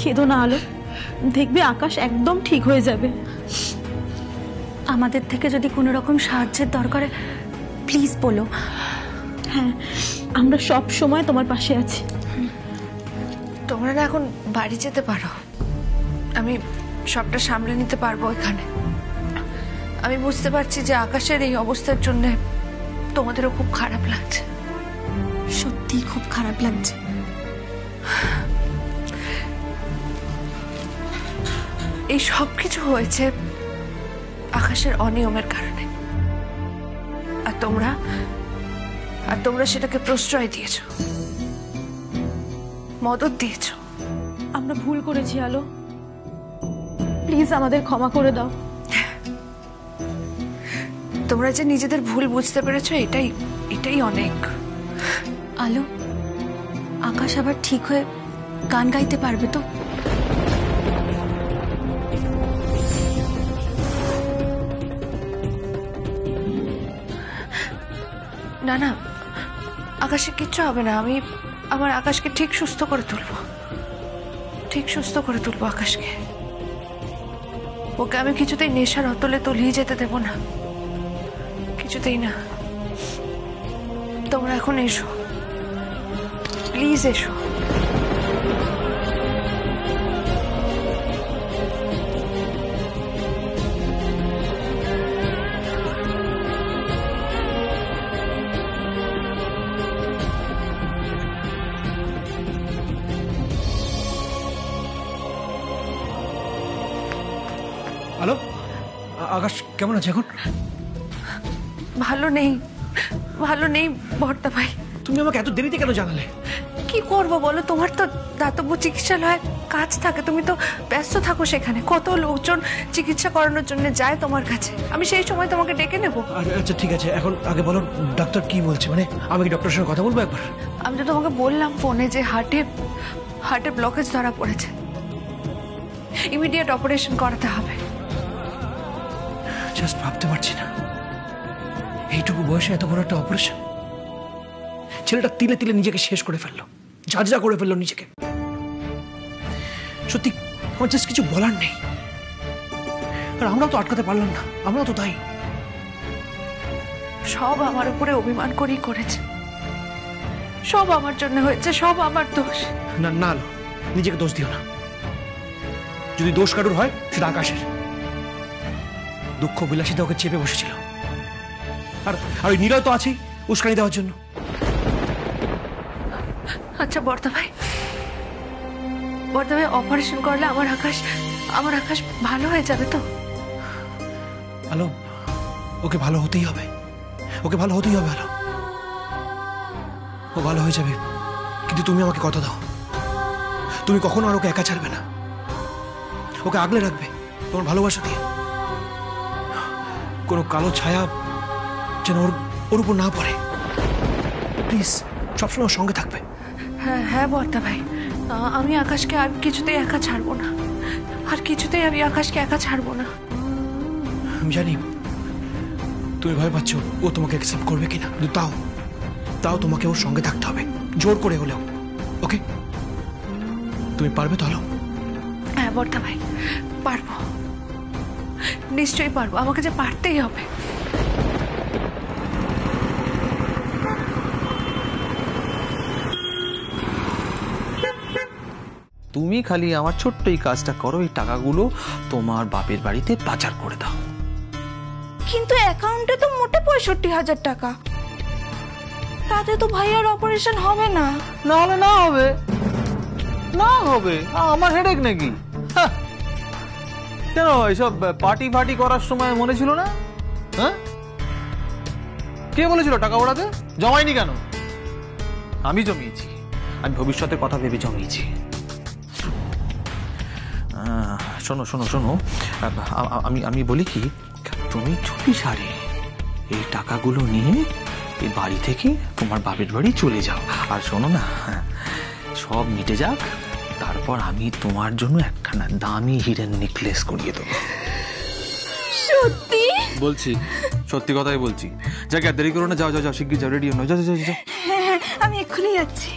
কেঁদো না আলো, দেখবে আকাশ একদম ঠিক হয়ে যাবে। আমাদের থেকে যদি কোনো রকম সাহায্যের দরকার প্লিজ বলো। হ্যাঁ, আমরা সব সময় তোমার পাশে আছি। তোমরা না এখন বাড়ি যেতে পারো, আমি সবটা সামলে নিতে পারবো এখানে। আমি বুঝতে পারছি যে আকাশের এই অবস্থার জন্য তোমাদেরও খুব খারাপ লাগছে। সত্যি খুব খারাপ লাগছে। এই সব কিছু হয়েছে আকাশের অনিয়মের কারণে, আর তোমরা সেটাকে প্রশ্রয় দিয়েছো, মদত দিয়েছো। আমরা ভুল করেছি আলো, প্লিজ আমাদের ক্ষমা করে দাও। তোমরা যে নিজেদের ভুল বুঝতে পেরেছো এটাই অনেক। আলো, আকাশ আবার ঠিক হয়ে গান গাইতে পারবে তো? না না, আকাশে কিচ্ছু হবে না। আমি আমার আকাশকে ঠিক সুস্থ করে তুলবো আকাশকে। ওকে আমি কিছুতেই নেশার অতলে তলিয়ে যেতে দেব না, কিছুতেই না। তোমরা এখন এসো, প্লিজ এসো। হ্যালো, আকাশ কেমন আছে এখন? ভালো নেই ভর্তা ভাই। তুমি আমাকে এত দেরিতে কেন জানালে? কি করবো বলো, তোমার তো দাতব্য চিকিৎসালয়ে কাজ থাকে, তুমি তো ব্যস্ত থাকো সেখানে। কত লোকজন চিকিৎসা করানোর জন্য যায় তোমার কাছে, আমি সেই সময় তোমাকে ডেকে নেবো। আচ্ছা ঠিক আছে, এখন আগে বলো ডাক্তার কি বলছে, মানে আমি কি ডক্টরের সঙ্গে কথা বলবো একবার? আমি তো তোমাকে বললাম ফোনে যে হার্টে ব্লকেজ ধরা পড়েছে, ইমিডিয়েট অপারেশন করাতে হবে। জাস্ট ভাবতে পারছি না, এইটুকু বয়সে এত বড় একটা অপারেশন। ছেলেটা তিলে তিলে নিজেকে শেষ করে ফেললো, ঝাঁঝরা করে ফেললো নিজেকে। সত্যি আমার জাস্ট কিছু বলার নেই। আর আমরাও তো আটকাতে পারলাম না, আমরাও তো তাই। সব আমার উপরে অভিমান করেই করেছে, সব আমার জন্য হয়েছে, সব আমার দোষ। না না, নিজেকে দোষ দিও না। যদি দোষ কারোর হয় সেটা আকাশের। দুঃখ বিলাসিতা ওকে চেপে বসেছিল, আর ওই নীরয় তো আছেই উস্কানি দেওয়ার জন্য। আচ্ছা বর্দা ভাই অপারেশন করলে আমার আকাশ ভালো হয়ে যাবে তো? আলো, ওকে ভালো হতেই হবে, আলো। ও ভালো হয়ে যাবে, কিন্তু তুমি আমাকে কথা দাও, তুমি কখনো আর ওকে একা ছাড়বে না, ওকে আগলে রাখবে তোমার ভালোবাসা দিয়ে। কোনো কালো ছায়া যেন ওর উপর না পড়ে, প্লিজ। সবসময় ওর সঙ্গে থাকবে। হ্যাঁ বর্দা ভাই, আমি আকাশকে আর কিছুতেই একা ছাড়বো না, আমি আকাশকে একা ছাড়বো না। আমি জানি তুমি ভয় পাচ্ছ ও তোমাকে অ্যাকসেপ্ট করবে কিনা, কিন্তু তাও তোমাকে ওর সঙ্গে থাকতে হবে, জোর করে হলেও। ওকে, তুমি পারবে তো? আলো, হ্যাঁ বর্দা ভাই, পারবো, নিশ্চয়ই পারবো, আমাকে যে পারতেই হবে। তুমি খালি আমার ছোট্ট এই কাজটা করো, এই টাকাগুলো তোমার বাপের বাড়িতে পাচার করে দাও। কিন্তু অ্যাকাউন্টে তো মোটে 65,000 টাকা, তাতে তো ভাইয়ার অপারেশন হবে না। না হলে না হবে, আমার হেডেক নাকি? কেন এইসব পার্টি করার সময় মনে ছিল না? হ্যাঁ, কে বলেছিল টাকা ওড়াতে? জমাইনি কেন? আমি জমিয়েছি, আমি ভবিষ্যতের কথা ভেবে জমিয়েছি। শোনো, আমি বলি কি, তুমি চুপি সারে এই টাকাগুলো নিয়ে এই বাড়ি থেকে তোমার বাপের বাড়ি চলে যাও। আর শোনো না, সব মিটে যাক, তারপর আমি তোমার জন্য একখানা দামি হিরের নেকলেস করিয়ে দেবো। সত্যি? বলছি, সত্যি কথাই বলছি। যাকে আর দেরি করো না, যাও যাও যাও, শিগগির যাও, রেডি হও, যাও যাও যাও। হ্যাঁ, আমি এক্ষুনি যাচ্ছি।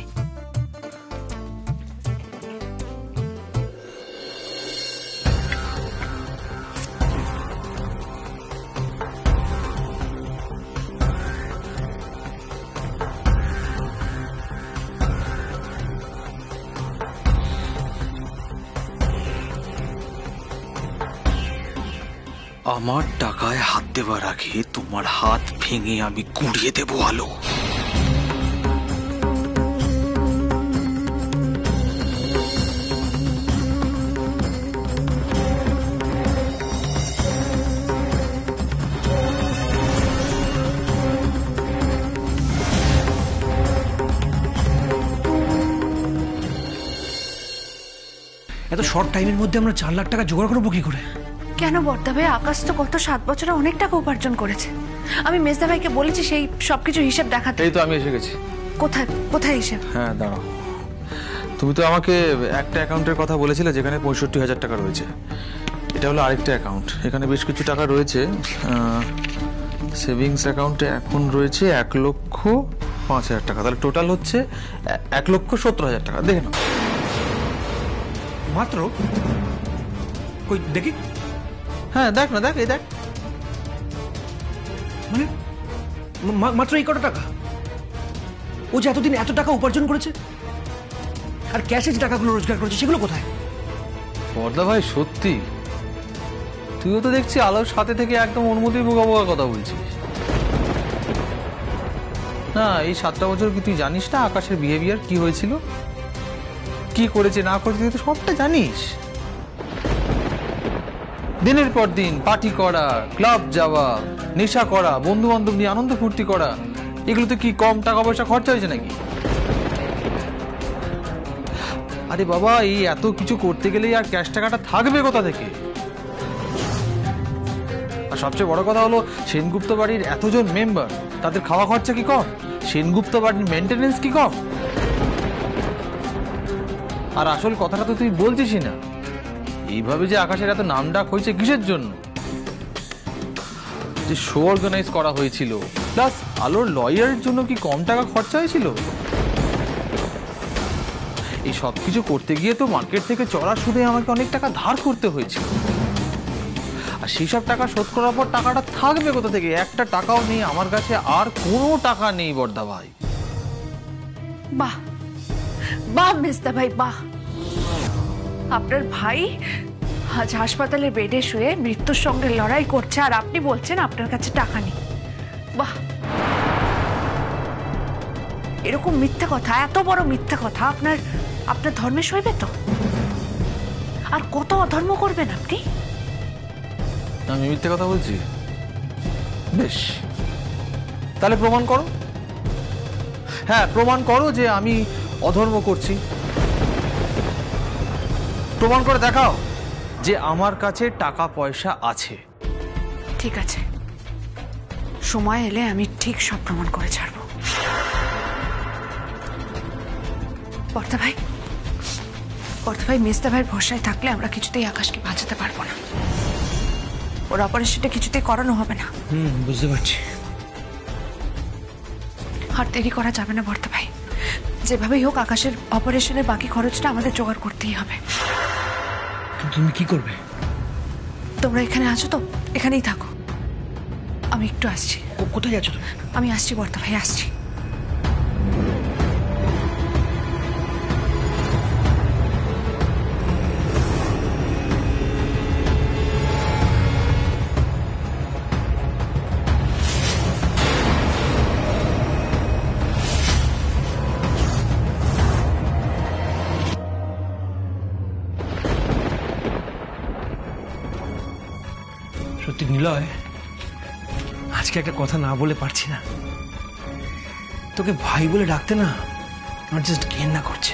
আমার টাকায় হাত দেবার আগে তোমার হাত ভেঙে আমি গুঁড়িয়ে দেবো আলো। এত শর্ট টাইমের মধ্যে আমরা 4 লাখ টাকা জোগাড় করবো কি করে? কেন বর্দা ভাই, আকাশ তো গত 7 বছরে অনেক টাকা উপার্জন করেছে। আমি মেজদা ভাইকে বলেছি সেই সবকিছু হিসাব দেখাতে। এই তো আমি এসে গেছি। কোথায় কোথায় হিসাব? হ্যাঁ দাঁড়াও, তুমি তো আমাকে একটা অ্যাকাউন্টের কথা বলেছিলে যেখানে 65,000 টাকা রয়েছে। এটা হলো আরেকটা অ্যাকাউন্ট, এখানে বেশ কিছু টাকা রয়েছে। সেভিংস অ্যাকাউন্টে এখন রয়েছে 1,05,000 টাকা, তাহলে টোটাল হচ্ছে 1,70,000 টাকা। দেখে নাও। মাত্র? কই দেখি। হ্যাঁ দেখ না, দেখ, এই দেখ। মানে মাত্র এই কটা টাকা? ও যে এতদিন এত টাকা উপার্জন করেছে, আর ক্যাশে যে টাকাগুলো রোজগার করেছে সেগুলো কোথায়? বর্দা ভাই সত্যি, তুইও তো দেখছি আলোর সাথে থেকে একদম অনুমতির বোকা বোকা কথা বলছিস। না, এই 7টা বছর কি তুই জানিস না আকাশের বিহেভিয়ার কি হয়েছিল, কি করেছে না করেছে, তুই তো সবটা জানিস। দিনের পর দিন পার্টি করা, ক্লাব যাওয়া, নেশা করা, বন্ধু বান্ধব নিয়ে আনন্দ ফুর্তি করা, এগুলোতে কি কম টাকা পয়সা খরচা হয়েছে নাকি? আরে বাবা, এই এত কিছু করতে গেলে আর ক্যাশ টাকাটা থাকবে কোথা থেকে? আর সবচেয়ে বড় কথা হলো, সেনগুপ্ত বাড়ির এতজন মেম্বার, তাদের খাওয়া খরচা কি কম? সেনগুপ্ত বাড়ির মেনটেনেন্স কি কম? আর আসল কথাটা তো তুই বলছিসই না। এইভাবে যে আকাশের এত নামডাক হয়েছে কিসের জন্য? যে শো অর্গানাইজ করা হয়েছিল, প্লাস আলোর লয়ারের জন্য কি কম টাকা খরচা হয়েছিল? এই সব কিছু করতে গিয়ে তো মার্কেট থেকে চড়া সুদে আমাকে অনেক টাকা ধার করতে হয়েছিল। আর সেই সব টাকা শোধ করার পর টাকাটা থাকবে কোথা থেকে? একটা টাকাও নেই আমার কাছে, আর কোনো টাকা নেই বর্দা ভাই। বাহ বাহ মেজদা ভাই, বাহ। আপনার ভাই আজ হাসপাতালের বেডে শুয়ে মৃত্যুর সঙ্গে লড়াই করছে, আর আপনি বলছেন আপনার কাছে টাকা নেই। বাহ, এরকম মিথ্যা কথা, এত বড় মিথ্যা কথা আপনার আপনার ধর্মে সইবে তো? আর কত অধর্ম করবেন আপনি? আমি মিথ্যে কথা বলছি? বেশ, তাহলে প্রমাণ করো। হ্যাঁ, প্রমাণ করো যে আমি অধর্ম করছি। প্রমাণ করে দেখাও যে আমার কাছে টাকা পয়সা আছে। ঠিক আছে, সময় এলে আমি ঠিক সব প্রমাণ করে ছাড়ব। বর্দা ভাই, মেজদা ভাইয়ের ভরসায় থাকলে আমরা কিছুতেই আকাশকে বাঁচাতে পারবো না। ওর অপারেশনটা কিছুতেই করানো হবে না। বুঝতে পারছি। আর দেরি করা যাবে না বর্দা ভাই, যেভাবেই হোক আকাশের অপারেশনের বাকি খরচটা আমাদের জোগাড় করতেই হবে। তুমি কি করবে? তোমরা এখানে আছো তো, এখানেই থাকো, আমি একটু আসছি। কোথায় যাচ্ছ তুমি? আমি আসছি বর্দা ভাই, আসছি। সত্যি নিলয়, আজকে একটা কথা না বলে পারছি না। তোকে ভাই বলে ডাকতে না আমার জাস্ট ঘেন্না করছে।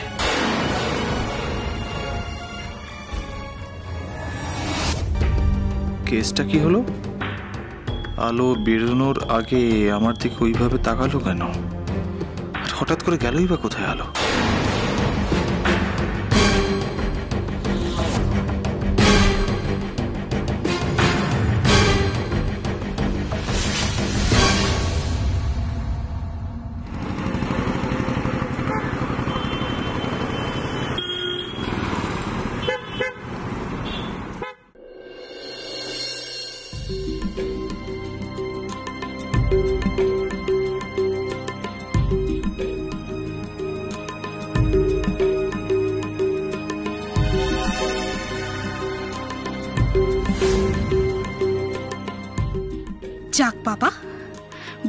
কেসটা কি হলো? আলো বেরোনোর আগে আমার দিকে ওইভাবে তাকালো কেন? আর হঠাৎ করে গেলই বা কোথায় আলো? বাবা,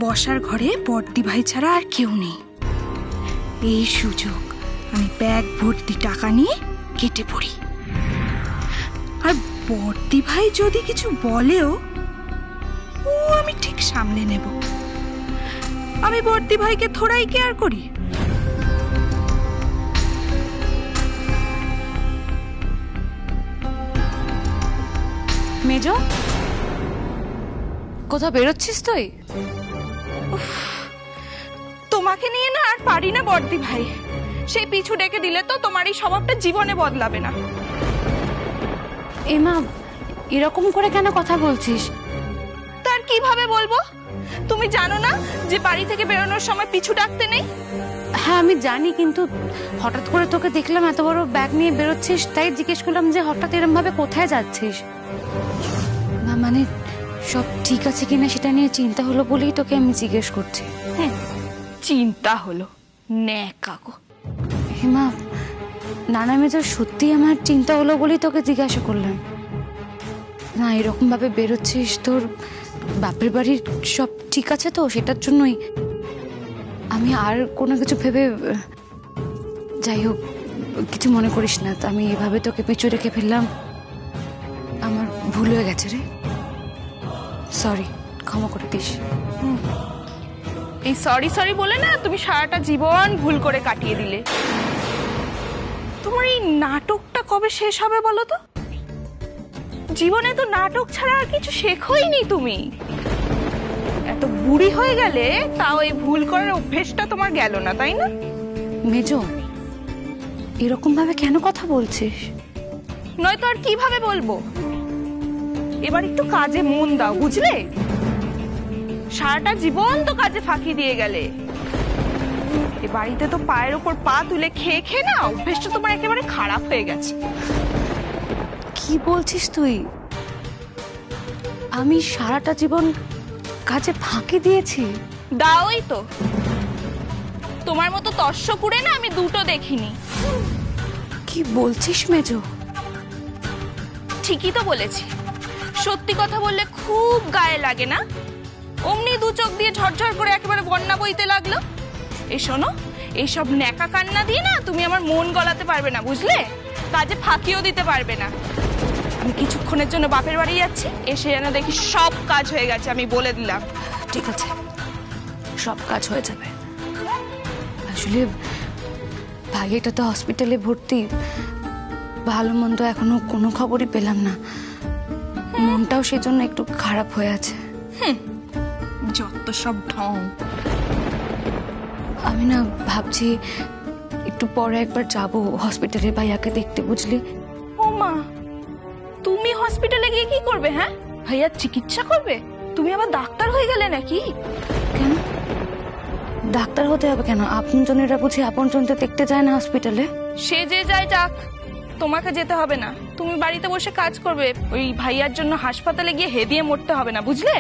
বসার ঘরে বর্দি ভাই ছাড়া আর কেউ নেই। এই সুযোগ আমি ব্যাগ ভর্তি টাকা নিয়ে কেটে পড়ি। আর বর্দি ভাই যদি কিছু বলেও ও আমি ঠিক সামলে নেব। আমি বর্দি ভাইকে থোড়াই কেয়ার করি। মেজো, কোথাও বেরোচ্ছিস তুই? তোমাকে নিয়ে না আর পারি না বর্দি ভাই। সেই পিছু ডেকে দিলে তো তোমার এই স্বভাবটা জীবনে বদলাবে না। এমা, এরকম করে কেন কথা বলছিস? তার কিভাবে বলবো? তুমি জানো না যে বাড়ি থেকে বেরোনোর সময় পিছু ডাকতে নেই? হ্যাঁ আমি জানি, কিন্তু হঠাৎ করে তোকে দেখলাম এত বড় ব্যাগ নিয়ে বেরোচ্ছিস, তাই জিজ্ঞেস করলাম যে হঠাৎ এরম ভাবে কোথায় যাচ্ছিস। না মানে সব ঠিক আছে কিনা সেটা নিয়ে চিন্তা হলো বলেই তোকে আমি জিজ্ঞেস করছি। চিন্তা হলো ন্যাকা গো। হেমা, নানা মেজর সত্যি আমার চিন্তা হলো বলেই তোকে জিজ্ঞাসা করলাম। না এরকম ভাবে বেরোচ্ছিস, তোর বাপের বাড়ির সব ঠিক আছে তো? সেটার জন্যই আমি আর কোনো কিছু ভেবে, যাই হোক কিছু মনে করিস না। আমি এভাবে তোকে পিছু রেখে ফেললাম, আমার ভুল হয়ে গেছে রে, সরি, ক্ষমা করে দিস। এই সরি সরি বলে না তুমি সারাটা জীবন ভুল করে কাটিয়ে দিলে। তোমার এই নাটকটা কবে শেষ হবে বলো তো? জীবনে তো নাটক ছাড়া আর কিছু শেখোইনি তুমি। এত বুড়ি হয়ে গেলে তাও এই ভুল করার অভ্যেসটা তোমার গেল না, তাই না? মেজো, এরকম ভাবে কেন কথা বলছিস? নয়তো আর কিভাবে বলবো? এবার একটু কাজে মন দাও, বুঝলে? সারাটা জীবন তো কাজে ফাঁকি দিয়ে গেলে। এ বাড়িতে তো পায়ের ওপর পা তুলে খেয়ে খেয়ে না অভ্যেসটা তোমার একেবারে খারাপ হয়ে গেছে। কি বলছিস তুই? আমি সারাটা জীবন কাজে ফাঁকি দিয়েছি? দাওই তো। তোমার মতো তর্স করে না আমি দুটো দেখিনি। কি বলছিস মেজো? ঠিকই তো বলেছি। সত্যি কথা বললে খুব গায়ে লাগে না? অমনি দু চোখ দিয়ে ঝরঝর করে একেবারে বন্যা বইতে লাগলো। এই শোনো, এইসব ন্যাকা কান্না দিয়ে না তুমি আমার মন গলাতে পারবে না, বুঝলে? কাজে ফাঁকিও দিতে পারবে না। আমি কিছুক্ষণের জন্য বাপের বাড়ি যাচ্ছি, এসে যেন দেখি সব কাজ হয়ে গেছে, আমি বলে দিলাম। ঠিক আছে, সব কাজ হয়ে যাবে। আসলে ভাইটা তো হসপিটালে ভর্তি, ভালো মন্দ এখনো কোনো খবরই পেলাম না। মনটাও সেজন্য একটু খারাপ হয়ে আছে। যত সব ঢং। আমি না ভাবছি একটু পরে একবার যাব হসপিটালে ভাইয়াকে দেখতে, বুঝলি? ও মা, তুমি হসপিটালে গিয়ে কি করবে? হ্যাঁ, ভাইয়ার চিকিৎসা করবে? তুমি আবার ডাক্তার হয়ে গেলে নাকি? কেন ডাক্তার হতে হবে? কেন আপনজনেরা বুঝি আপনজনদের দেখতে যায় না হসপিটালে? সে যে যায় যাক, তোমাকে যেতে হবে না। তুমি বাড়িতে বসে কাজ করবে। ওই ভাইয়ার জন্য হাসপাতালে গিয়ে হেদিয়ে মরতে হবে না, বুঝলে?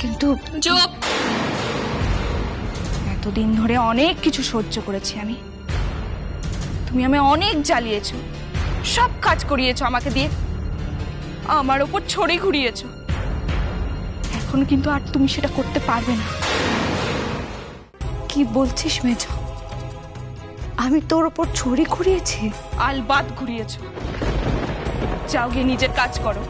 কিন্তু চুপ। এতদিন ধরে অনেক কিছু সহ্য করেছি আমি। তুমি আমি অনেক জ্বালিয়েছো, সব কাজ করিয়েছো আমাকে দিয়ে, আমার ওপর ছড়ি ঘুরিয়েছো। এখন কিন্তু আর তুমি সেটা করতে পারবে না। কি বলছিস মেজো? আমি তোর ওপর ছড়ি ঘুরিয়েছি? আলবাত ঘুরিয়েছো। যাও গিয়ে নিজের কাজ করো।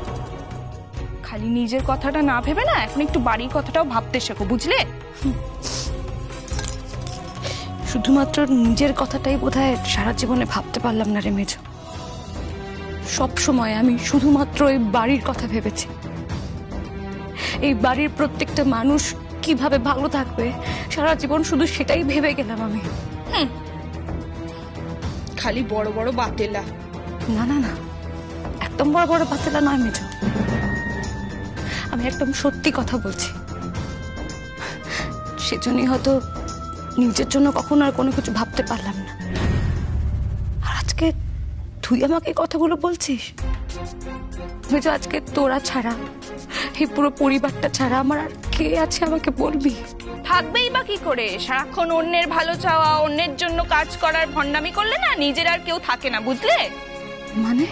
খালি নিজের কথাটা না ভেবে না এখন একটু বাড়ির কথাটাও ভাবতে শেখো, বুঝলে? শুধুমাত্র নিজের কথাটাই বোধহয় সারা জীবনে ভাবতে পারলাম না রে মেজো। সব সময় আমি শুধুমাত্র এই বাড়ির কথা ভেবেছি। এই বাড়ির প্রত্যেকটা মানুষ কিভাবে ভালো থাকবে সারা জীবন শুধু সেটাই ভেবে গেলাম আমি। খালি বড় বড় বাতেলা। না না না, একদম বড় বড় বাতেলা নয় মেজো, আমি একদম সত্যি কথা বলছি। সেজন্যই হয়তো নিজের জন্য কখনো আর কোনো কিছু ভাবতে পারলাম না। আর আজকে তুই আমাকে কথাগুলো বলছিস মেজো? আজকে তোরা ছাড়া, এই পুরো পরিবারটা ছাড়া আমার আর কে আছে আমাকে বলবি? থাকবেই বা কি করে? সারাক্ষণ অন্যের ভালো চাওয়া, অন্যের জন্য কাজ করার ভণ্ডামি করলে না নিজের আর কেউ থাকে না, বুঝলে? মানে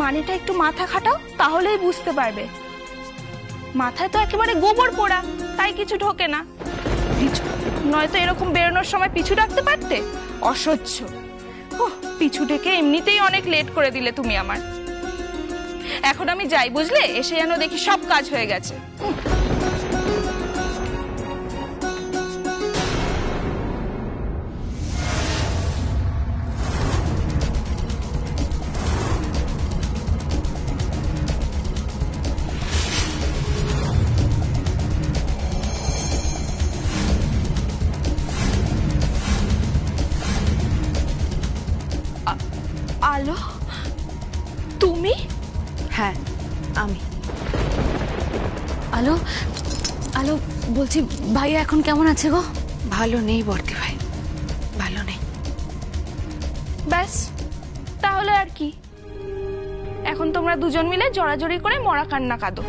মানেটা একটু মাথা খাটাও, তাহলেই বুঝতে পারবে। মাথায় তো একেবারে গোবর পোড়া, তাই কিছু ঢোকে না। নয়তো এরকম বেরোনোর সময় পিছু ডাকতে পারতে? অসহ্য। পিছু ডেকে এমনিতেই অনেক লেট করে দিলে তুমি আমার। এখন আমি যাই, বুঝলে? এসে যেন দেখি সব কাজ হয়ে গেছে। আলো, তুমি? হ্যাঁ আমি। আলো, আলো বলছি ভাইয়া এখন কেমন আছে গো? ভালো নেই বর্দি ভাই, ভালো নেই। ব্যাস, তাহলে আর কি? এখন তোমরা দুজন মিলে জড়াজড়ি করে মরা কান্না কাঁদো।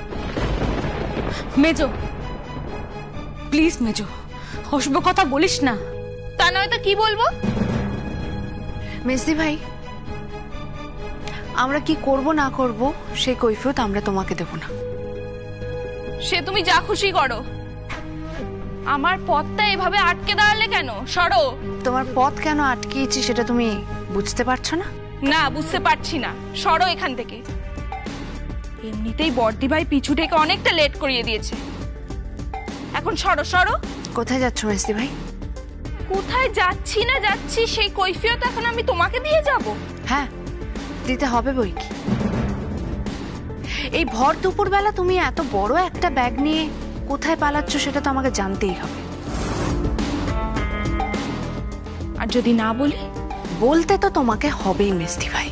মেজো, প্লিজ মেজো, অশুভ কথা বলিস না। তা নয়তো কি বলবো? মেজদি ভাই, আমরা কি করব না করব সেই কৈফিয়ত আমরা তোমাকে দেব না। সে তুমি যা খুশি করো, আমার পথটা এভাবে আটকে দাঁড়ালে কেন? সরো। তোমার পথ কেন আটকিয়েছি সেটা তুমি বুঝতে পারছো না? না, বুঝতে পারছি না। সরো এখান থেকে। এমনিতেই বর্দি ভাই পিছু থেকে অনেকটা লেট করিয়ে দিয়েছে। এখন সরো সরো। কোথায় যাচ্ছ মেজদি ভাই? কোথায় যাচ্ছি না যাচ্ছি সেই কৈফিয়ত এখন আমি তোমাকে দিয়ে যাব? হ্যাঁ, দিতে হবে বই কি। এই ভর দুপুর বেলা তুমি এত বড় একটা ব্যাগ নিয়ে কোথায় পালাচ্ছ সেটা তো আমাকে জানতেই হবে। আর যদি না বলি? বলতে তো তোমাকে হবেই মেজদি ভাই।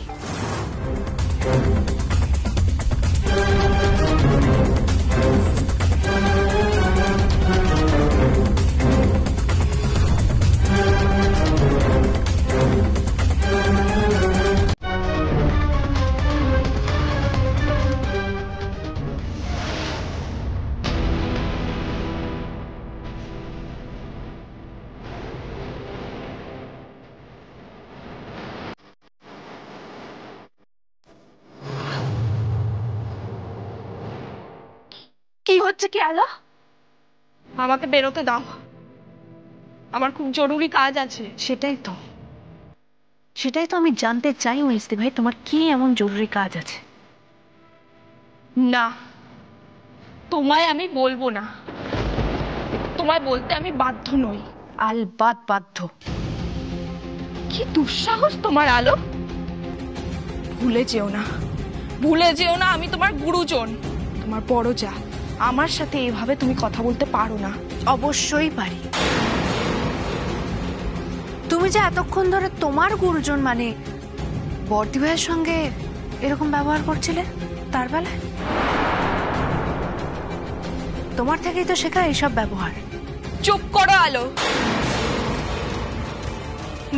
কি হচ্ছে কি আলো? আমাকে বেরোতে দাও, আমার খুব জরুরি কাজ আছে। সেটাই তো আমি জানতে চাই মেজদি ভাই, তোমার কি এমন জরুরি কাজ আছে? না, তোমায় আমি বলবো না। তোমায় বলতে আমি বাধ্য নই। আলবাত বাধ্য। কি দুঃসাহস তোমার আলো! ভুলে যেও না, ভুলে যেও না আমি তোমার গুরুজন, তোমার বড় যা। আমার সাথে এভাবে তুমি কথা বলতে পারো না। অবশ্যই পারি। তুমি যে এতক্ষণ ধরে তোমার গুরুজন মানে বর্দি ভাইয়ের সঙ্গে এরকম ব্যবহার করছিলে তার বেলায়, তোমার থেকেই তো শেখা এইসব ব্যবহার। চুপ করো আলো,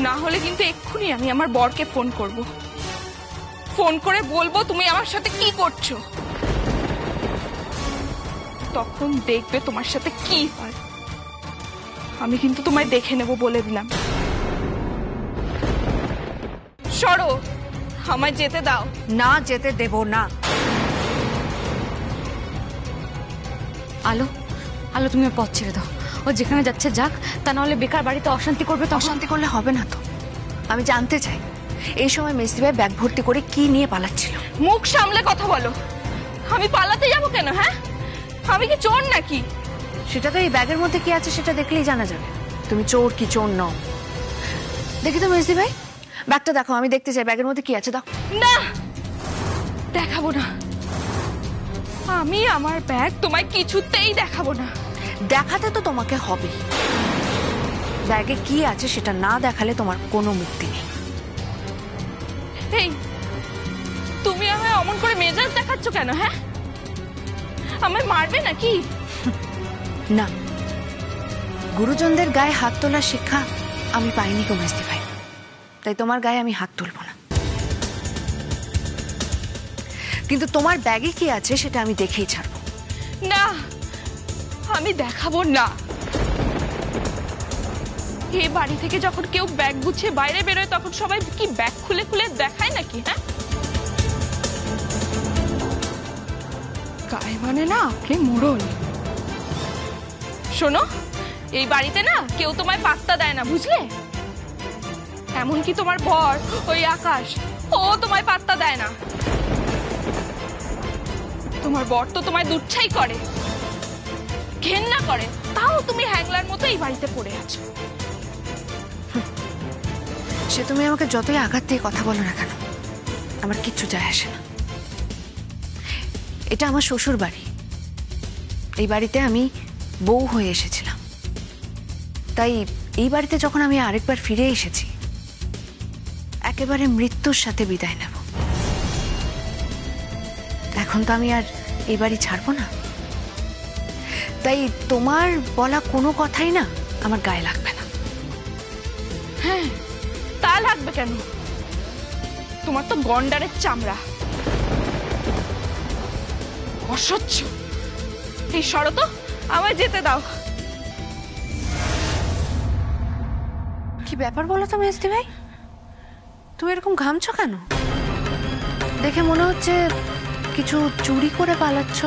না হলে কিন্তু এক্ষুনি আমি আমার বরকে ফোন করব। ফোন করে বলবো তুমি আমার সাথে কি করছো। তখন দেখবে তোমার সাথে কি হয়। আমি কিন্তু তোমায় দেখে নেব বলে দিলাম। সরো, আমায় যেতে দাও। না, যেতে দেব না। আলো, আলো তুমি ওর পথ ছেড়ে দাও। ও যেখানে যাচ্ছে যাক, তা নাহলে বেকার বাড়িতে অশান্তি করবে। তো অশান্তি করলে হবে না তো। আমি জানতে চাই এই সময় মেজদি ভাই ব্যাগ ভর্তি করে কি নিয়ে পালাচ্ছিল। মুখ সামলে কথা বলো। আমি পালাতে যাবো কেন? হ্যাঁ, আমি কি চোর নাকি? সেটা তো এই ব্যাগের মধ্যে কি আছে সেটা দেখলেই জানা যাবে তুমি চোর কি চোর নও। দেখি তো মেজদি ভাই, ব্যাগটা দেখো, আমি দেখতে চাই ব্যাগের মধ্যে কি আছে। দাও। না, দেখাবো না। আমি আমার ব্যাগ তোমায় কিছুতেই দেখাবো না। দেখাতে তো তোমাকে হবে। ব্যাগে কি আছে সেটা না দেখালে তোমার কোনো মুক্তি নেই। এই, তুমি আমায় অমন করে মেজাজ দেখাচ্ছ কেন? হ্যাঁ, আমায় মারবে নাকি? না, গুরুজনদের গায়ে হাত তোলার শিক্ষা আমি পাইনি গো মেজদি ভাই, তাই তোমার গায়ে আমি হাত তুলব না। কিন্তু তোমার ব্যাগে কি আছে সেটা আমি দেখেই ছাড়বো। না, আমি দেখাবো না। এই বাড়ি থেকে যখন কেউ ব্যাগ গুছিয়ে বাইরে বেরোয় তখন সবাই কি ব্যাগ খুলে খুলে দেখায় নাকি? হ্যাঁ, গায়ে মানে না আপনি মোড়ল। শোনো, এই বাড়িতে না কেউ তোমায় পাত্তা দেয় না, বুঝলে? এমনকি তোমার বর ওই আকাশ, ও তোমায় পাত্তা দেয় না। তোমার বর তো তোমায় দুচ্ছাই করে, ঘেন্না করে, তাও তুমি হ্যাংলার মতো এই বাড়িতে পড়ে আছো। সে তুমি আমাকে যতই আঘাত দিয়ে কথা বলো না কেন, আমার কিচ্ছু যায় আসে না। এটা আমার শ্বশুর বাড়ি, এই বাড়িতে আমি বউ হয়ে এসেছিলাম, তাই এই বাড়িতে যখন আমি আরেকবার ফিরে এসেছি একেবারে মৃত্যুর সাথে বিদায় নেব। এখন তো আমি আর এই বাড়ি ছাড়বো না, তাই তোমার বলা কোনো কথাই না আমার গায়ে লাগবে না। হ্যাঁ, তা লাগবে কেন? তোমার তো গন্ডারের চামড়া, অসহ্য। এই সরো তো, আমায় যেতে দাও। কি ব্যাপার বলো তো মেজদি ভাই, তুমি এরকম ঘামছো কেন? দেখে মনে হচ্ছে কিছু চুরি করে পালাচ্ছ।